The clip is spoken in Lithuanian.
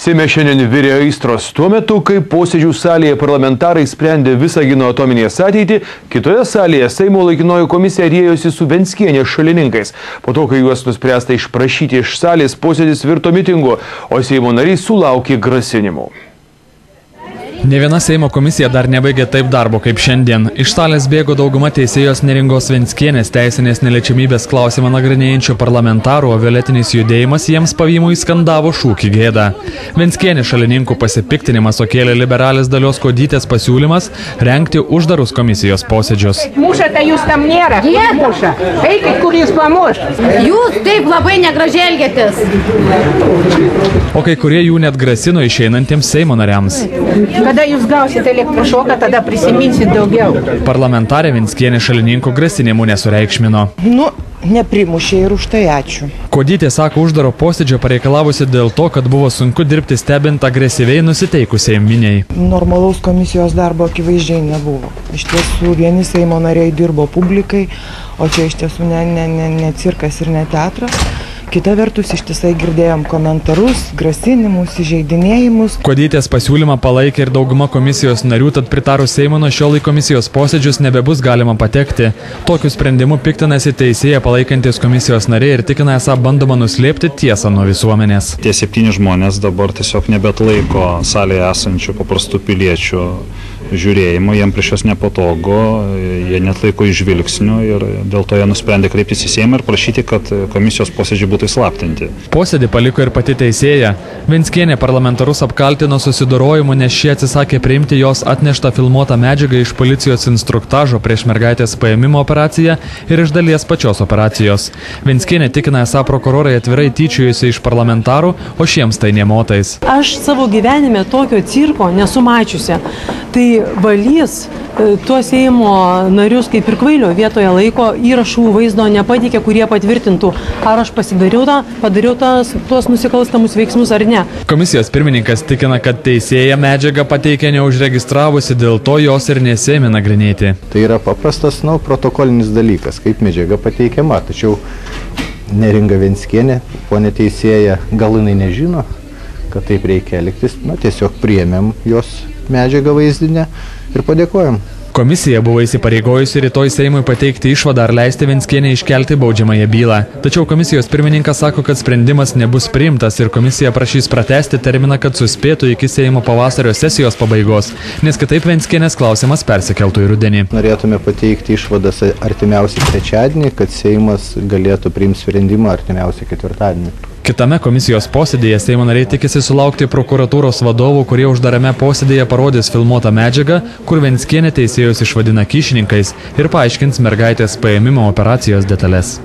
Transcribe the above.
Seime šiandien virė aistros. Tuo metu, kai posėdžių salėje parlamentarai sprendė Visagino atominės ateitį, kitoje salėje Seimo laikinoji komisija riejosi su Venckienės šalininkais. Po to, kai juos nuspręsta išprašyti iš salės, posėdis virto mitingu, o Seimo nariai sulaukė grasinimų. Ne viena Seimo komisija dar nebaigė taip darbo kaip šiandien. Iš salės bėgo dauguma teisėjos Neringos Venckienės teisinės neliečiamybės klausimą nagrinėjančių parlamentarų, o violetinis judėjimas jiems pavymui skandavo šūkį gėdą. Venckienės šalininkų pasipiktinimas sukėlė liberalės Dalios Kodytės pasiūlymas rengti uždarus komisijos posėdžius. Mušate jūs tam nėra, muša. Eikit, kur jūs pamuš. Jūs taip labai negražiai elgiatės. O kai kurie jų net grasino išeinantiems Seimo nariams. Kada jūs gausite elektrošoką, tada prisiminsit daugiau. Parlamentarė Venckienė šalininkų grasinimų nesureikšmino. Neprimušė ir už tai ačiū. Kodytė sako uždaro posėdžio pareikalavusi dėl to, kad buvo sunku dirbti stebint agresyviai nusiteikusiai miniai. Normalaus komisijos darbo akivaizdžiai nebuvo. Iš tiesų vieni Seimo nariai dirbo publikai, o čia iš tiesų ne cirkas ir ne teatras. Kita vertus, ištisai girdėjom komentarus, grasinimus, įžeidinėjimus. Kodytės pasiūlymą palaikė ir dauguma komisijos narių, tad pritarus Seimo nuo šiol į komisijos posėdžius nebebus galima patekti. Tokiu sprendimu piktinasi teisėją palaikantis komisijos nariai ir tikina esą bandoma nuslėpti tiesą nuo visuomenės. Tie 7 žmonės dabar tiesiog nebetlaiko salėje esančių paprastų piliečių žiūrėjimo, jiems prieš juos nepatogu, jie netlaiko žvilgsnių ir dėl to jie nusprendė kreiptis į Seimą ir prašyti, kad komisijos posėdžiai būtų įslaptinti. Posėdį paliko ir pati teisėja. Venckienė parlamentarus apkaltino susidorojimu, nes šie atsisakė priimti jos atneštą filmuotą medžiagą iš policijos instruktažo prieš mergaitės paėmimo operaciją ir iš dalies pačios operacijos. Venckienė tikina esą prokurorai atvirai tyčiojusi iš parlamentarų, o šiems tai nemotais. Aš savo gyvenime tokio cirko nesu mačiusi. Tai valys tuos Seimo narius kaip ir kvailio vietoje laiko, įrašų vaizdo nepateikė, kurie patvirtintų, ar aš padariau tuos nusikalstamus veiksmus ar ne. Komisijos pirmininkas tikina, kad teisėja medžiagą pateikė neužregistravusi, dėl to jos ir nesėmė nagrinėti. Tai yra paprastas, protokolinis dalykas, kaip medžiaga pateikiama, tačiau Neringa Venckienė, ponė teisėja, gal jinai nežino, kad taip reikia elgtis, tiesiog priėmėm jos medžiagą vaizdinę ir padėkojom. Komisija buvo įsipareigojusi rytoj Seimui pateikti išvadą ar leisti Venckienę iškelti baudžiamąją bylą. Tačiau komisijos pirmininkas sako, kad sprendimas nebus priimtas ir komisija prašys pratęsti terminą, kad suspėtų iki Seimo pavasario sesijos pabaigos, nes kitaip Venckienės klausimas persikeltų į rudenį. Norėtume pateikti išvadas artimiausiai trečiadienį, kad Seimas galėtų priimti sprendimą artimiausiai ketvirtadienį. Kitame komisijos posėdėje Seimo nariai tikisi sulaukti prokuratūros vadovų, kurie uždarame posėdėje parodys filmuotą medžiagą, kur Venckienė teisėjus išvadina kyšininkais ir paaiškins mergaitės paėmimo operacijos detalės.